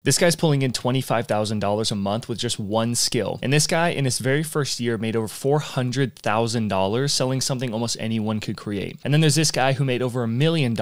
This guy's pulling in $25,000 a month with just one skill. And this guy in his very first year made over $400,000 selling something almost anyone could create. And then there's this guy who made over $1 million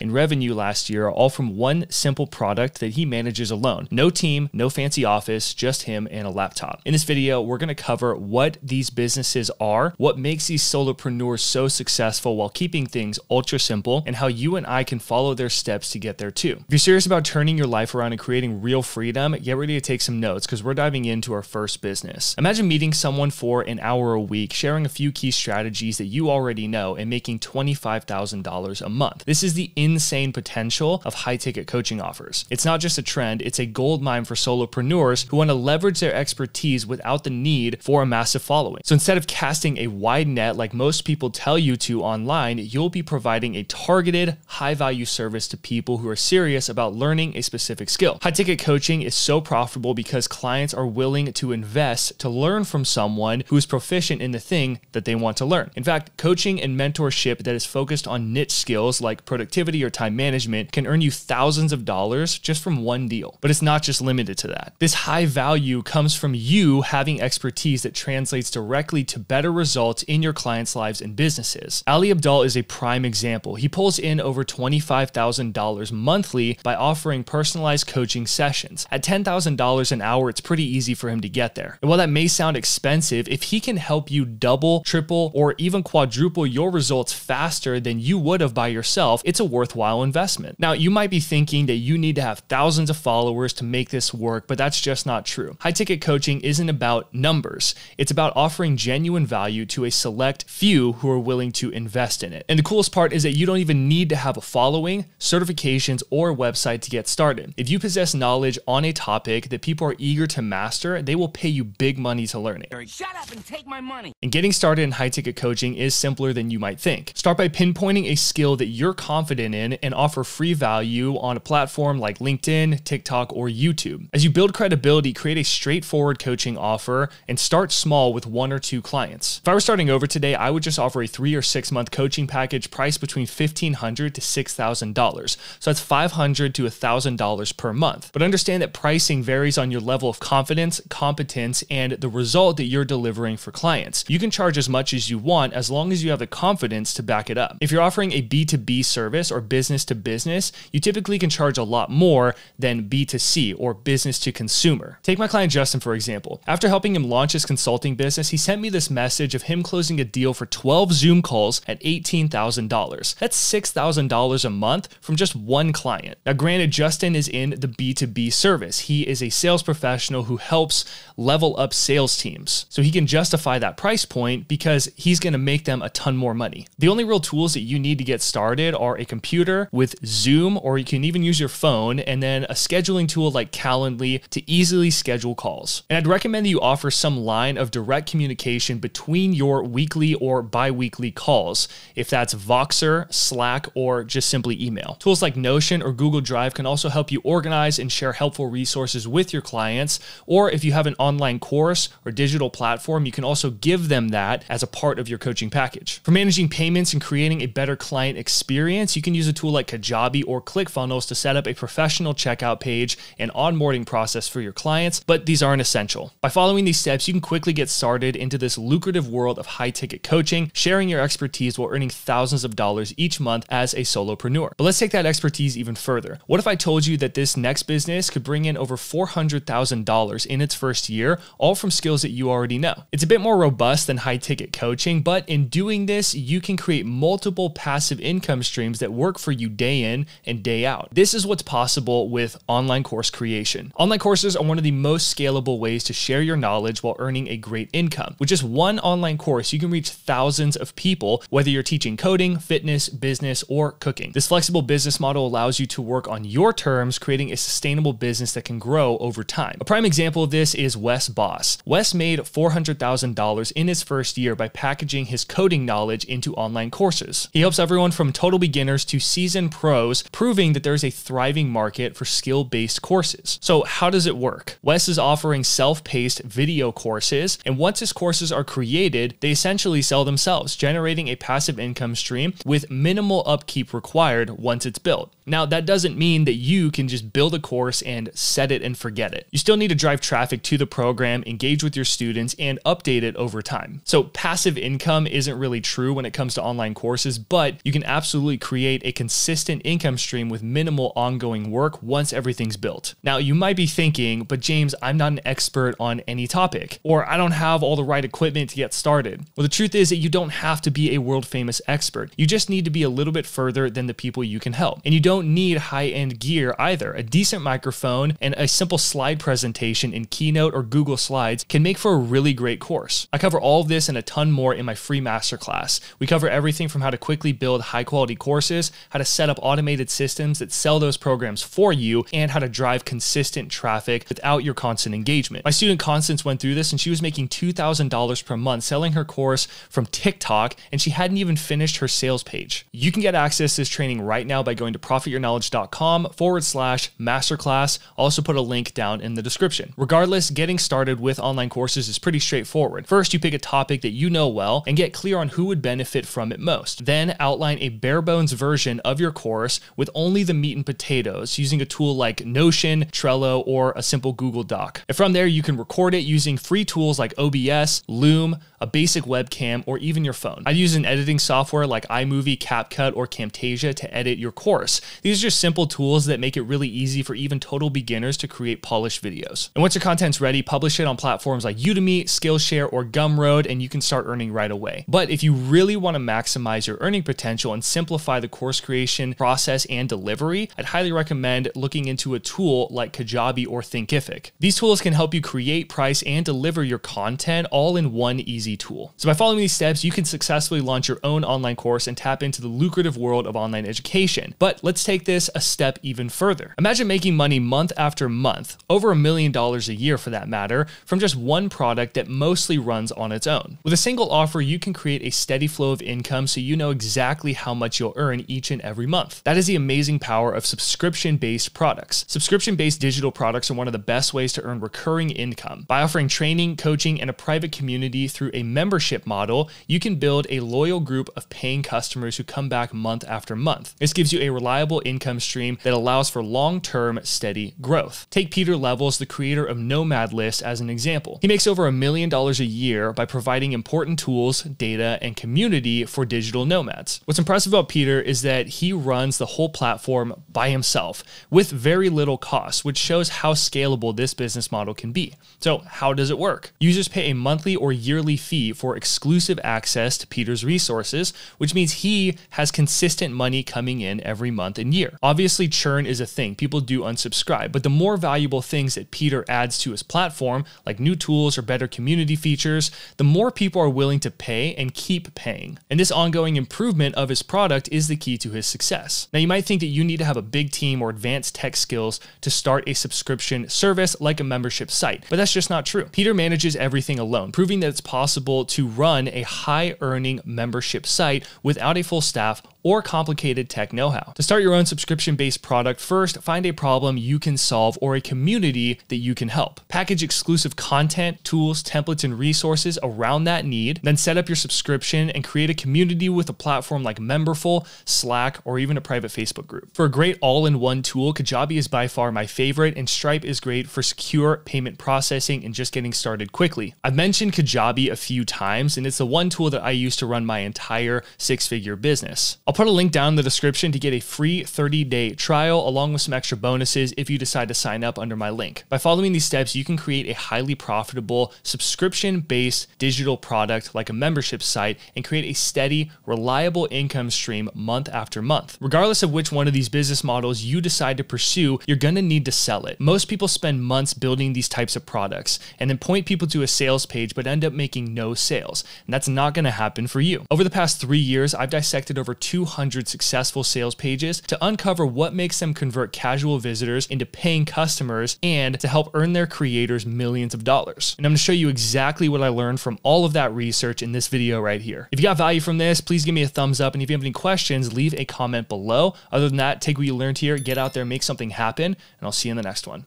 in revenue last year, all from one simple product that he manages alone. No team, no fancy office, just him and a laptop. In this video, we're going to cover what these businesses are, what makes these solopreneurs so successful while keeping things ultra simple, and how you and I can follow their steps to get there too. If you're serious about turning your life around and creating real freedom, get ready to take some notes because we're diving into our first business. Imagine meeting someone for an hour a week, sharing a few key strategies that you already know, and making $25,000 a month. This is the insane potential of high-ticket coaching offers. It's not just a trend, it's a gold mine for solopreneurs who want to leverage their expertise without the need for a massive following. So instead of casting a wide net like most people tell you to online, you'll be providing a targeted, high-value service to people who are serious about learning a specific skill. High-ticket coaching is so profitable because clients are willing to invest to learn from someone who is proficient in the thing that they want to learn. In fact, coaching and mentorship that is focused on niche skills like productivity or time management can earn you thousands of dollars just from one deal. But it's not just limited to that. This high value comes from you having expertise that translates directly to better results in your clients' lives and businesses. Ali Abdal is a prime example. He pulls in over $25,000 monthly by offering personalized coaching sessions. At $10,000 an hour, it's pretty easy for him to get there. And while that may sound expensive, if he can help you double, triple, or even quadruple your results faster than you would have by yourself, it's a worthwhile investment. Now, you might be thinking that you need to have thousands of followers to make this work, but that's just not true. High-ticket coaching isn't about numbers. It's about offering genuine value to a select few who are willing to invest in it. And the coolest part is that you don't even need to have a following, certifications, or a website to get started. If you possess knowledge on a topic that people are eager to master, they will pay you big money to learn it. Shut up and take my money. And getting started in high-ticket coaching is simpler than you might think. Start by pinpointing a skill that you're confident in and offer free value on a platform like LinkedIn, TikTok, or YouTube. As you build credibility, create a straightforward coaching offer and start small with 1 or 2 clients. If I were starting over today, I would just offer a 3 or 6 month coaching package priced between $1,500 to $6,000. So that's $500 to $1,000 per month. But understand that pricing varies on your level of confidence, competence, and the result that you're delivering for clients. You can charge as much as you want as long as you have the confidence to back it up. If you're offering a B2B service or business to business, you typically can charge a lot more than B2C or business to consumer. Take my client Justin, for example. After helping him launch his consulting business, he sent me this message of him closing a deal for 12 Zoom calls at $18,000. That's $6,000 a month from just one client. Now, granted, Justin is in the B2B service. He is a sales professional who helps level up sales teams. So he can justify that price point because he's going to make them a ton more money. The only real tools that you need to get started are a computer with Zoom, or you can even use your phone, and then a scheduling tool like Calendly to easily schedule calls. And I'd recommend that you offer some line of direct communication between your weekly or bi-weekly calls, if that's Voxer, Slack, or just simply email. Tools like Notion or Google Drive can also help you organize and share helpful resources with your clients, or if you have an online course or digital platform, you can also give them that as a part of your coaching package. For managing payments and creating a better client experience, you can use a tool like Kajabi or ClickFunnels to set up a professional checkout page and onboarding process for your clients, but these aren't essential. By following these steps, you can quickly get started into this lucrative world of high-ticket coaching, sharing your expertise while earning thousands of dollars each month as a solopreneur. But let's take that expertise even further. What if I told you that this next business could bring in over $400,000 in its first year, all from skills that you already know? It's a bit more robust than high-ticket coaching, but in doing this, you can create multiple passive income streams that work for you day in and day out. This is what's possible with online course creation. Online courses are one of the most scalable ways to share your knowledge while earning a great income. With just one online course, you can reach thousands of people, whether you're teaching coding, fitness, business, or cooking. This flexible business model allows you to work on your terms, creating a sustainable business that can grow over time. A prime example of this is Wes Boss. Wes made $400,000 in his first year by packaging his coding knowledge into online courses. He helps everyone from total beginners to seasoned pros, proving that there's a thriving market for skill-based courses. So how does it work? Wes is offering self-paced video courses, and once his courses are created, they essentially sell themselves, generating a passive income stream with minimal upkeep required once it's built. Now, that doesn't mean that you can just build a course and set it and forget it. You still need to drive traffic to the program, engage with your students, and update it over time. So passive income isn't really true when it comes to online courses, but you can absolutely create a consistent income stream with minimal ongoing work once everything's built. Now, you might be thinking, but James, I'm not an expert on any topic, or I don't have all the right equipment to get started. Well, the truth is that you don't have to be a world famous expert. You just need to be a little bit further than the people you can help. And you don't need high-end gear either. A decent microphone and a simple slide presentation in Keynote or Google Slides can make for a really great course. I cover all of this and a ton more in my free masterclass. We cover everything from how to quickly build high-quality courses, how to set up automated systems that sell those programs for you, and how to drive consistent traffic without your constant engagement. My student Constance went through this and she was making $2,000 per month selling her course from TikTok, and she hadn't even finished her sales page. You can get access to this training right now by going to profityourknowledge.com/masterclass. I'll also put a link down in the description. Regardless, getting started with online courses is pretty straightforward. First, you pick a topic that you know well and get clear on who would benefit from it most. Then outline a bare bones version of your course with only the meat and potatoes using a tool like Notion, Trello, or a simple Google Doc. And from there, you can record it using free tools like OBS, Loom, a basic webcam, or even your phone. I use an editing software like iMovie, CapCut, or Camtasia to edit your course. These are just simple tools that make it really easy for even total beginners to create polished videos. And once your content's ready, publish it on platforms like Udemy, Skillshare, or Gumroad, and you can start earning right away. But if you really want to maximize your earning potential and simplify the course creation process and delivery, I'd highly recommend looking into a tool like Kajabi or Thinkific. These tools can help you create, price, and deliver your content all in one easy tool. So by following these steps, you can successfully launch your own online course and tap into the lucrative world of online education. But let's take this a step even further. Imagine making money month after month, over $1 million a year for that matter, from just one product that mostly runs on its own. With a single offer, you can create a steady flow of income so you know exactly how much you'll earn each and every month. That is the amazing power of subscription-based products. Subscription-based digital products are one of the best ways to earn recurring income. By offering training, coaching, and a private community through a membership model, you can build a loyal group of paying customers who come back month after month. This gives you a reliable income stream that allows for long-term steady growth. Take Peter Levels, the creator of Nomad List, as an example. He makes over $1 million a year by providing important tools, data, and community for digital nomads. What's impressive about Peter is that he runs the whole platform by himself with very little cost, which shows how scalable this business model can be. So how does it work? Users pay a monthly or yearly fee for exclusive access to Peter's resources, which means he has consistent money coming in every month and year. Obviously, churn is a thing. People do unsubscribe, but the more valuable things that Peter adds to his platform, like new tools or better community features, the more people are willing to pay and keep paying. And this ongoing improvement of his product is the key to his success. Now, you might think that you need to have a big team or advanced tech skills to start a subscription service like a membership site, but that's just not true. Peter manages everything alone, proving that it's possible to run a high-earning membership site without a full staff or complicated tech know-how. To start your own subscription-based product, first, find a problem you can solve or a community that you can help. Package exclusive content, tools, templates, and resources around that need, then set up your subscription and create a community with a platform like Memberful, Slack, or even a private Facebook group. For a great all-in-one tool, Kajabi is by far my favorite, and Stripe is great for secure payment processing and just getting started quickly. I've mentioned Kajabi a few times, and it's the one tool that I use to run my entire six-figure business. I'll put a link down in the description to get a free 30-day trial along with some extra bonuses if you decide to sign up under my link. By following these steps, you can create a highly profitable subscription-based digital product like a membership site and create a steady, reliable income stream month after month. Regardless of which one of these business models you decide to pursue, you're going to need to sell it. Most people spend months building these types of products and then point people to a sales page but end up making no sales. And that's not going to happen for you. Over the past 3 years, I've dissected over 200 successful sales pages to uncover what makes them convert casual visitors into paying customers and to help earn their creators millions of dollars. And I'm going to show you exactly what I learned from all of that research in this video right here. If you got value from this, please give me a thumbs up. And if you have any questions, leave a comment below. Other than that, take what you learned here, get out there, make something happen, and I'll see you in the next one.